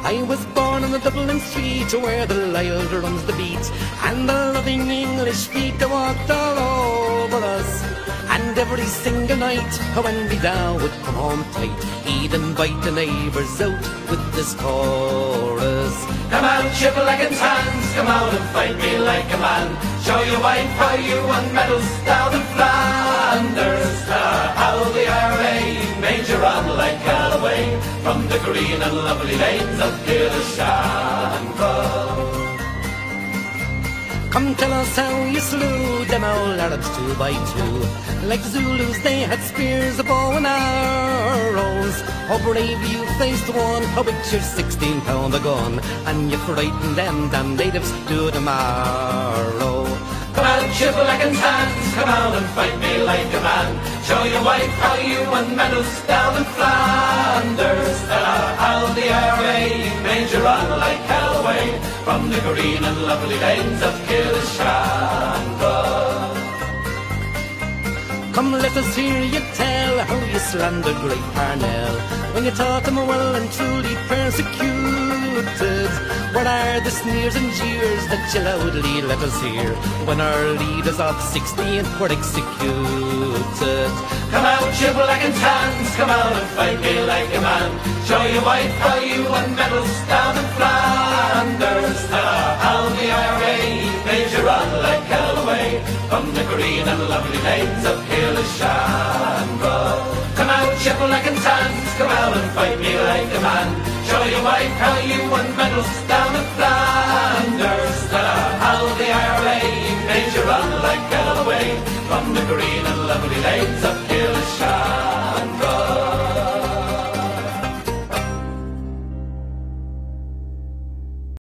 I was born on the Dublin street where the Lyle runs the beat, and the loving English feet that walked all over us. And every single night when we down would come home tight, he'd invite the neighbours out with this chorus. Come out, shibboleth hands, come out and fight me like a man. Show your wife how you won medals down in Flanders. How the IRA made you run like Galloway from the green and lovely lanes of Killishanbro. Come tell us how you slew them old Arabs 2 by 2. Like the Zulus they had spears, a bow and arrows. How brave you faced one, how with your 16-pound a gun, and you frightened them damn natives to the marrow. Come out, shibboleth hands, come out and fight me like a man. Show your wife how you won medals down in Flanders. Tell her how the IRA made you run like Galloway from the green and lovely lanes of Killishanbro. Come let us hear you tell how you slandered great Parnell, when you taught them well and truly persecuted. What are the sneers and jeers that you loudly let us hear when our leaders of 16th were executed? Come out, shibboleth hands, come out and fight me like a man. Show your wife how you won medals down in Flanders. Tell her how the IRA made you run like Galloway from the green and lovely lanes of Killishanbro. Come out, shibboleth hands, come out and fight me like a man. Show your wife how you won medals down in Flanders. Tell her how the IRA made you run like Galloway from the green and lovely lanes of